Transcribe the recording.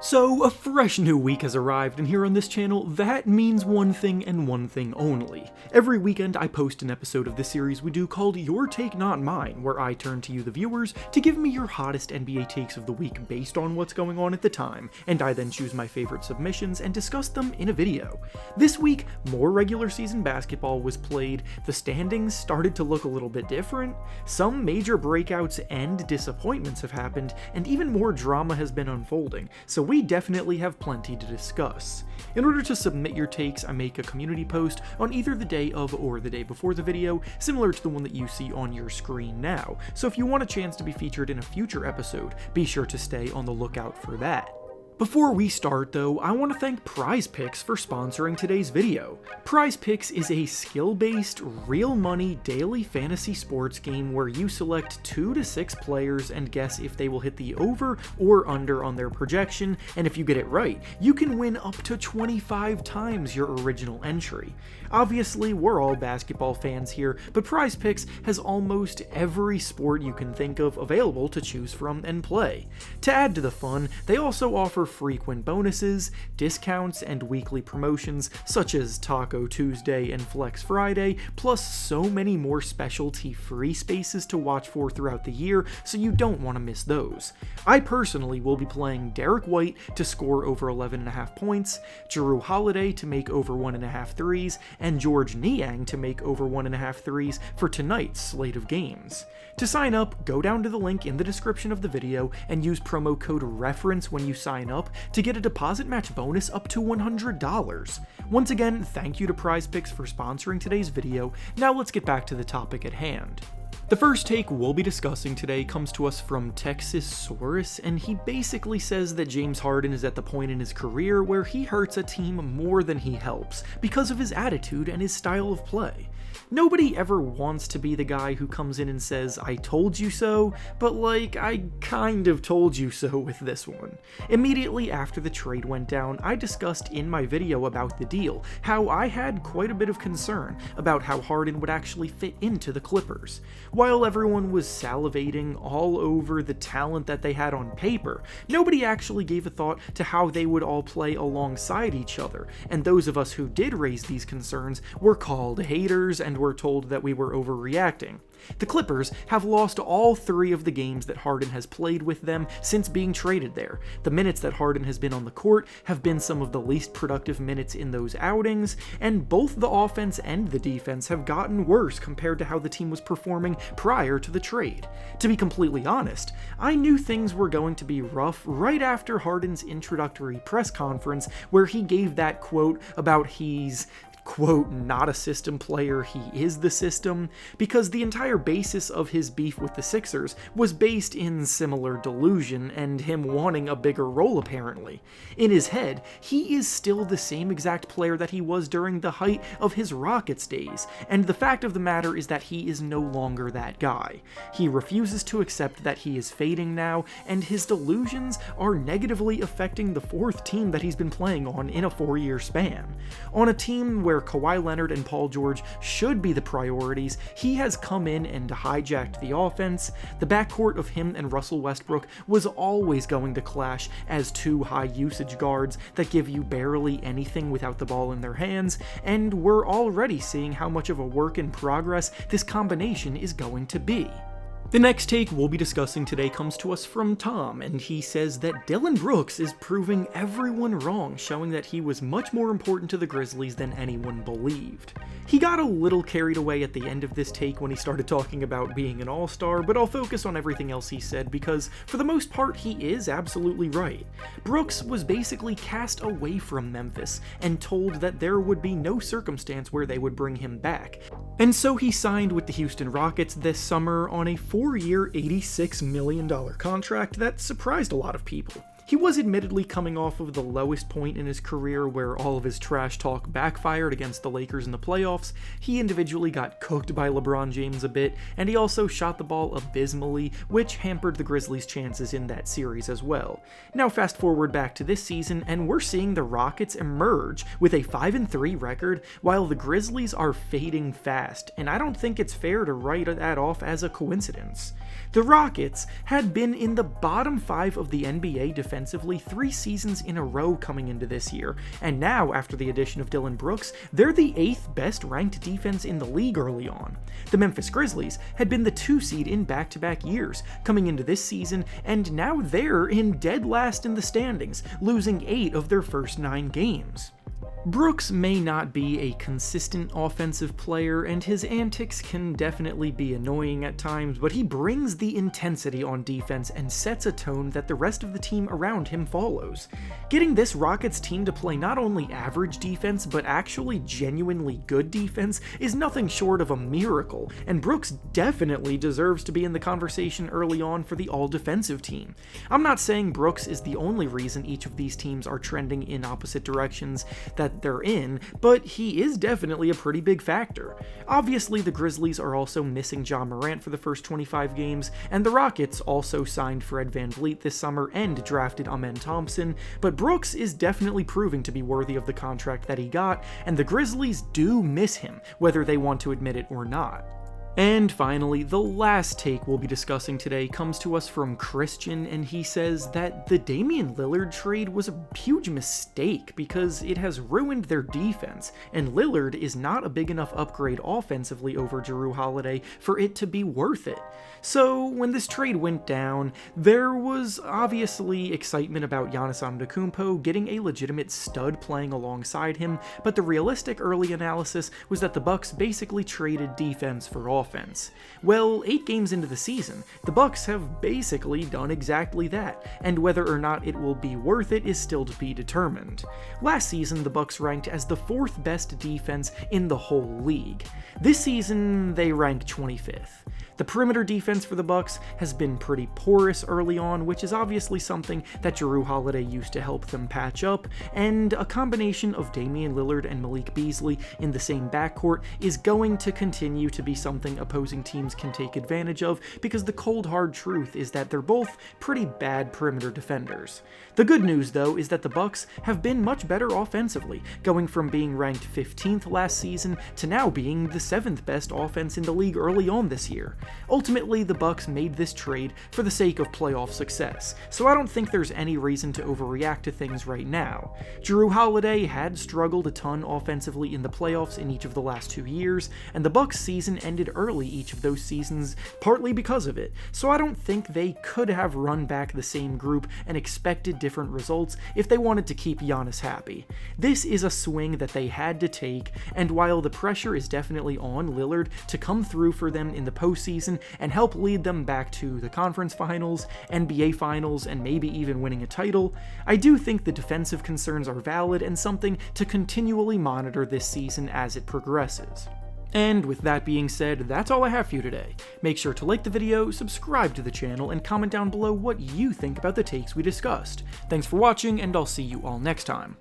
So, a fresh new week has arrived, and here on this channel, that means one thing and one thing only. Every weekend, I post an episode of the series we do called Your Take Not Mine, where I turn to you, the viewers, to give me your hottest NBA takes of the week based on what's going on at the time, and I then choose my favorite submissions and discuss them in a video. This week, more regular season basketball was played, the standings started to look a little bit different, some major breakouts and disappointments have happened, and even more drama has been unfolding, so we definitely have plenty to discuss. In order to submit your takes, I make a community post on either the day of or the day before the video, similar to the one that you see on your screen now, so if you want a chance to be featured in a future episode, be sure to stay on the lookout for that. Before we start though, I want to thank PrizePicks for sponsoring today's video. PrizePicks is a skill-based, real money daily fantasy sports game where you select 2 to 6 players and guess if they will hit the over or under on their projection, and if you get it right, you can win up to 25 times your original entry. Obviously, we're all basketball fans here, but PrizePicks has almost every sport you can think of available to choose from and play. To add to the fun, they also offer frequent bonuses, discounts, and weekly promotions such as Taco Tuesday and Flex Friday, plus so many more specialty free spaces to watch for throughout the year, so you don't want to miss those. I personally will be playing Derek White to score over 11.5 points, Jrue Holiday to make over 1.5 threes, and George Niang to make over 1.5 threes for tonight's slate of games. To sign up, go down to the link in the description of the video and use promo code REFERENCE when you sign up to get a deposit match bonus up to $100. Once again, thank you to PrizePicks for sponsoring today's video. Now let's get back to the topic at hand. The first take we'll be discussing today comes to us from Texasaurus, and he basically says that James Harden is at the point in his career where he hurts a team more than he helps because of his attitude and his style of play. Nobody ever wants to be the guy who comes in and says, "I told you so," but like, I kind of told you so with this one. Immediately after the trade went down, I discussed in my video about the deal how I had quite a bit of concern about how Harden would actually fit into the Clippers. While everyone was salivating all over the talent that they had on paper, nobody actually gave a thought to how they would all play alongside each other, and those of us who did raise these concerns were called haters and were told that we were overreacting. The Clippers have lost all 3 of the games that Harden has played with them since being traded there. The minutes that Harden has been on the court have been some of the least productive minutes in those outings, and both the offense and the defense have gotten worse compared to how the team was performing prior to the trade. To be completely honest, I knew things were going to be rough right after Harden's introductory press conference where he gave that quote about he's quote, not a system player, he is the system, because the entire basis of his beef with the Sixers was based in similar delusion and him wanting a bigger role apparently. In his head, he is still the same exact player that he was during the height of his Rockets days, and the fact of the matter is that he is no longer that guy. He refuses to accept that he is fading now, and his delusions are negatively affecting the 4th team that he's been playing on in a 4-year span. On a team where Kawhi Leonard and Paul George should be the priorities, he has come in and hijacked the offense. The backcourt of him and Russell Westbrook was always going to clash as 2 high-usage guards that give you barely anything without the ball in their hands, and we're already seeing how much of a work in progress this combination is going to be. The next take we'll be discussing today comes to us from Tom, and he says that Dillon Brooks is proving everyone wrong, showing that he was much more important to the Grizzlies than anyone believed. He got a little carried away at the end of this take when he started talking about being an all-star, but I'll focus on everything else he said because, for the most part, he is absolutely right. Brooks was basically cast away from Memphis and told that there would be no circumstance where they would bring him back, and so he signed with the Houston Rockets this summer on a 4-year, $86 million contract that surprised a lot of people. He was admittedly coming off of the lowest point in his career where all of his trash talk backfired against the Lakers in the playoffs. He individually got cooked by LeBron James a bit, and he also shot the ball abysmally, which hampered the Grizzlies' chances in that series as well. Now fast forward back to this season, and we're seeing the Rockets emerge with a 5-3 record, while the Grizzlies are fading fast, and I don't think it's fair to write that off as a coincidence. The Rockets had been in the bottom 5 of the NBA defensive defensively 3 seasons in a row coming into this year, and now, after the addition of Dillon Brooks, they're the 8th best ranked defense in the league early on. The Memphis Grizzlies had been the 2 seed in back-to-back years coming into this season, and now they're in dead last in the standings, losing 8 of their first 9 games. Brooks may not be a consistent offensive player, and his antics can definitely be annoying at times, but he brings the intensity on defense and sets a tone that the rest of the team around him follows. Getting this Rockets team to play not only average defense, but actually genuinely good defense is nothing short of a miracle, and Brooks definitely deserves to be in the conversation early on for the all-defensive team. I'm not saying Brooks is the only reason each of these teams are trending in opposite directions that they're in, but he is definitely a pretty big factor. Obviously, the Grizzlies are also missing Ja Morant for the first 25 games, and the Rockets also signed Fred VanVleet this summer and drafted Amen Thompson, but Brooks is definitely proving to be worthy of the contract that he got, and the Grizzlies do miss him, whether they want to admit it or not. And finally, the last take we'll be discussing today comes to us from Christian, and he says that the Damian Lillard trade was a huge mistake because it has ruined their defense, and Lillard is not a big enough upgrade offensively over Jrue Holiday for it to be worth it. So when this trade went down, there was obviously excitement about Giannis Antetokounmpo getting a legitimate stud playing alongside him, but the realistic early analysis was that the Bucks basically traded defense for offense. Well, 8 games into the season, the Bucks have basically done exactly that, and whether or not it will be worth it is still to be determined. Last season, the Bucks ranked as the 4th best defense in the whole league. This season, they rank 25th. The perimeter defense for the Bucks has been pretty porous early on, which is obviously something that Jrue Holiday used to help them patch up, and a combination of Damian Lillard and Malik Beasley in the same backcourt is going to continue to be something opposing teams can take advantage of, because the cold hard truth is that they're both pretty bad perimeter defenders. The good news though is that the Bucks have been much better offensively, going from being ranked 15th last season to now being the 7th best offense in the league early on this year. Ultimately, the Bucks made this trade for the sake of playoff success, so I don't think there's any reason to overreact to things right now. Jrue Holiday had struggled a ton offensively in the playoffs in each of the last 2 years, and the Bucks season ended early each of those seasons partly because of it, so I don't think they could have run back the same group and expected different results if they wanted to keep Giannis happy. This is a swing that they had to take, and while the pressure is definitely on Lillard to come through for them in the postseason and help lead them back to the conference finals, NBA finals, and maybe even winning a title, I do think the defensive concerns are valid and something to continually monitor this season as it progresses. And with that being said, that's all I have for you today. Make sure to like the video, subscribe to the channel, and comment down below what you think about the takes we discussed. Thanks for watching, and I'll see you all next time.